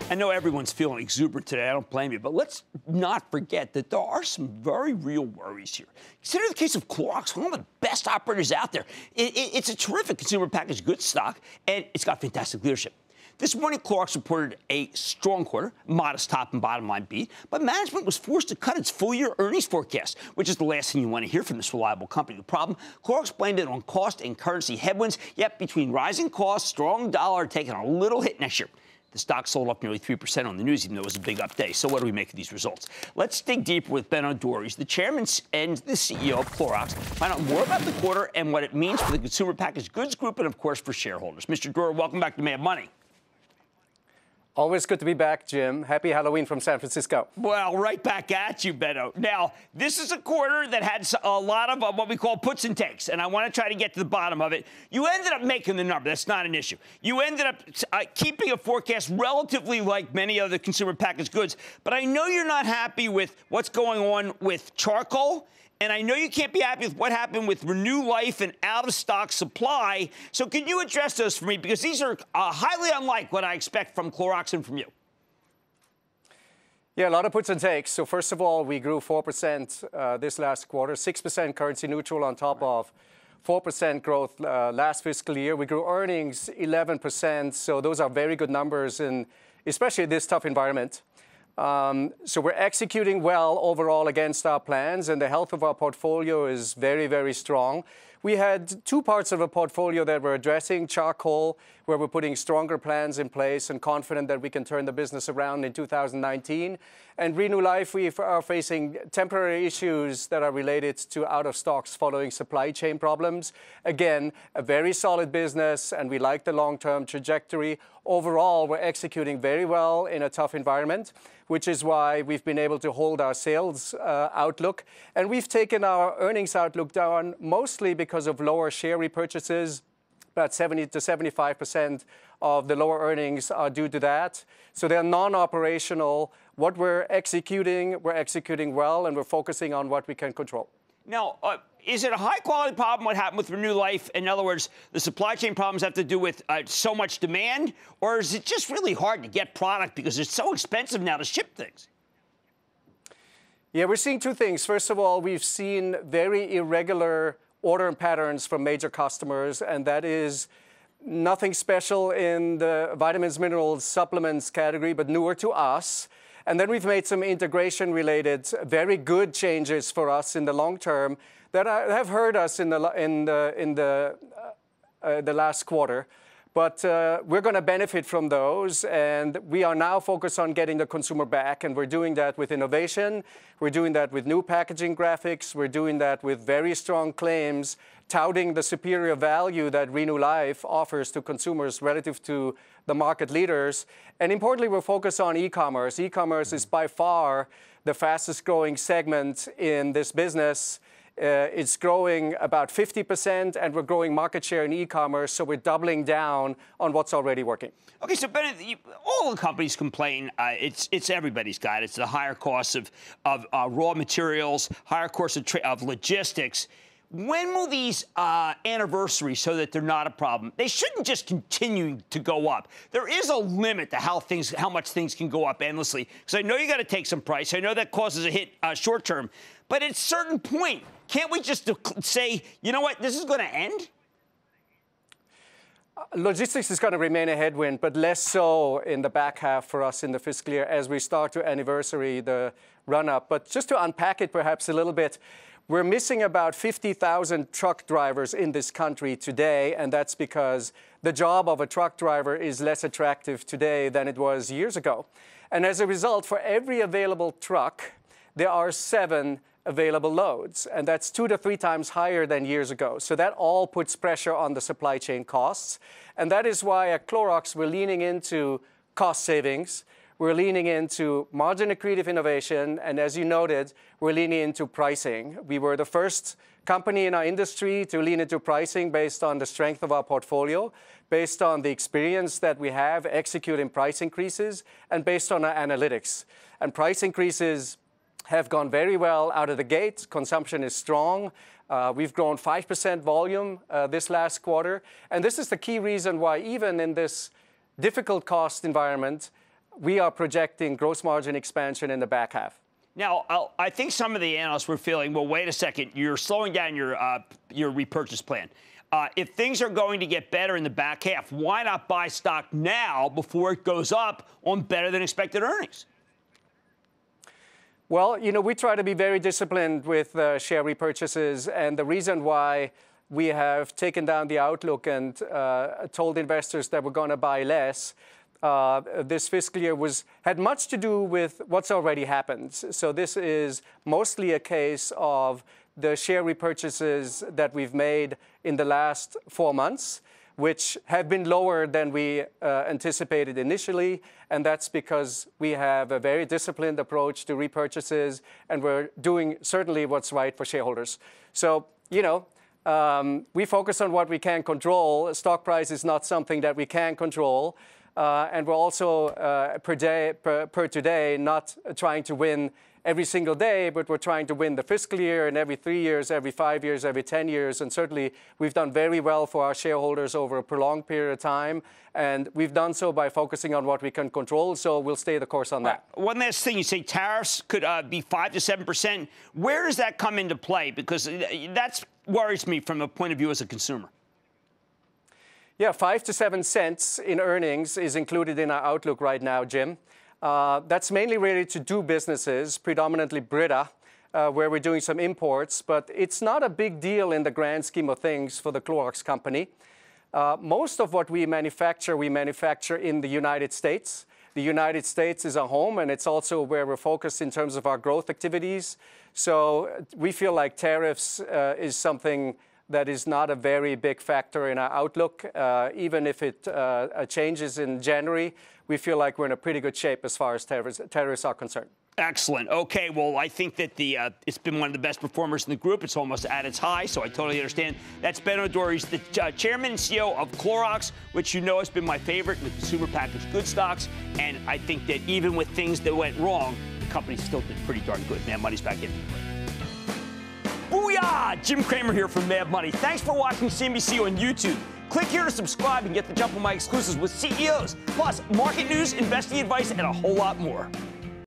I know everyone's feeling exuberant today. I don't blame you. But let's not forget that there are some very real worries here. Consider the case of Clorox, one of the best operators out there. It's a terrific consumer packaged goods stock, and it's got fantastic leadership. This morning, Clorox reported a strong quarter, modest top and bottom line beat, but management was forced to cut its full-year earnings forecast, which is the last thing you want to hear from this reliable company. The problem, Clorox blamed it on cost and currency headwinds, yet between rising costs, strong dollar taking a little hit next year. The stock sold up nearly 3% on the news, even though it was a big up day. So what do we make of these results? Let's dig deeper with Benno Dorer. He's the chairman and the CEO of Clorox. Find out more about the quarter and what it means for the consumer packaged goods group and, of course, for shareholders. Mr. Dorer, welcome back to Mad Money. Always good to be back, Jim. Happy Halloween from San Francisco. Well, right back at you, Benno. Now, this is a quarter that had a lot of what we call puts and takes, and I want to try to get to the bottom of it. You ended up making the number. That's not an issue. You ended up keeping a forecast relatively like many other consumer packaged goods, but I know you're not happy with what's going on with charcoal. And I know you can't be happy with what happened with Renew Life and out-of-stock supply. So can you address those for me? Because these are highly unlike what I expect from Clorox and from you. Yeah, a lot of puts and takes. So first of all, we grew 4% this last quarter, 6% currency neutral on top of 4% growth last fiscal year. We grew earnings 11%. So those are very good numbers, in especially this tough environment. So we're executing well overall against our plans, and the health of our portfolio is very, very strong. We had two parts of a portfolio that we're addressing: charcoal, where we're putting stronger plans in place and confident that we can turn the business around in 2019. And Renew Life, we are facing temporary issues that are related to out of stocks following supply chain problems. Again, a very solid business, and we like the long-term trajectory. Overall, we're executing very well in a tough environment, which is why we've been able to hold our sales outlook. And we've taken our earnings outlook down mostly because of lower share repurchases. About 70 to 75% of the lower earnings are due to that. So they're non-operational. What we're executing well, and we're focusing on what we can control. Now, is it a high-quality problem, what happened with Renew Life? In other words, the supply chain problems have to do with so much demand? Or is it just really hard to get product because it's so expensive now to ship things? Yeah, we're seeing two things. First of all, we've seen very irregular order patterns from major customers, and that is nothing special in the vitamins, minerals, supplements category, but newer to us. And then we've made some integration-related, very good changes for us in the long term that have hurt us in the last quarter. But we're going to benefit from those, and we are now focused on getting the consumer back, and we're doing that with innovation. We're doing that with new packaging graphics. We're doing that with very strong claims, touting the superior value that Renew Life offers to consumers relative to the market leaders. And importantly, we're focused on e-commerce. E-commerce is by far the fastest growing segment in this business. It's growing about 50%, and we're growing market share in e-commerce, so we're doubling down on what's already working. Okay, so Benno, all the companies complain. It's everybody's got it. It's the higher costs of raw materials, higher costs of logistics. When will these anniversary so that they're not a problem? They shouldn't just continue to go up. There is a limit to how much things can go up endlessly. Because I know you got to take some price. I know that causes a hit short term. But at a certain point, can't we just say, you know what, this is going to end? Logistics is going to remain a headwind, but less so in the back half for us in the fiscal year as we start to anniversary the run-up. But just to unpack it perhaps a little bit, we're missing about 50,000 truck drivers in this country today, and that's because the job of a truck driver is less attractive today than it was years ago. And as a result, for every available truck, there are 7 available loads, and that's 2 to 3 times higher than years ago. So that all puts pressure on the supply chain costs, and that is why at Clorox we're leaning into cost savings. We're leaning into margin accretive innovation, and as you noted, we're leaning into pricing. We were the first company in our industry to lean into pricing based on the strength of our portfolio, based on the experience that we have executing price increases, and based on our analytics. And price increases have gone very well out of the gate. Consumption is strong. We've grown 5% volume this last quarter, and this is the key reason why even in this difficult cost environment, we are projecting gross margin expansion in the back half. Now, I think some of the analysts were feeling, well, wait a second, you're slowing down your repurchase plan. If things are going to get better in the back half, why not buy stock now before it goes up on better than expected earnings? Well, you know, we try to be very disciplined with share repurchases, and the reason why we have taken down the outlook and told investors that we're going to buy less this fiscal year had much to do with what's already happened. So this is mostly a case of the share repurchases that we've made in the last 4 months, which have been lower than we anticipated initially. And that's because we have a very disciplined approach to repurchases, and we're doing certainly what's right for shareholders. So, you know, we focus on what we can control. Stock price is not something that we can control. And we're also, per today, not trying to win every single day, but we're trying to win the fiscal year, and every 3 years, every 5 years, every 10 years. And certainly, we've done very well for our shareholders over a prolonged period of time. And we've done so by focusing on what we can control. So we'll stay the course on that. One last thing. You say tariffs could be 5 to 7%. Where does that come into play? Because that worries me from a point of view as a consumer. Yeah, 5 to 7 cents in earnings is included in our outlook right now, Jim. That's mainly related to two businesses, predominantly Brita, where we're doing some imports. But it's not a big deal in the grand scheme of things for the Clorox company. Most of what we manufacture in the United States. The United States is a home, and it's also where we're focused in terms of our growth activities. So we feel like tariffs is something that is not a very big factor in our outlook. Even if it changes in January, we feel like we're in a pretty good shape as far as tariffs are concerned. Excellent. Okay, well, I think that it's been one of the best performers in the group. It's almost at its high, so I totally understand. That's Benno Dorer. He's the chairman and CEO of Clorox, which you know has been my favorite in the consumer packaged goods stocks. And I think that even with things that went wrong, the company still did pretty darn good. Mad Money's back in. Booyah! Jim Cramer here from Mad Money. Thanks for watching CNBC on YouTube. Click here to subscribe and get the jump on my exclusives with CEOs, plus market news, investing advice, and a whole lot more.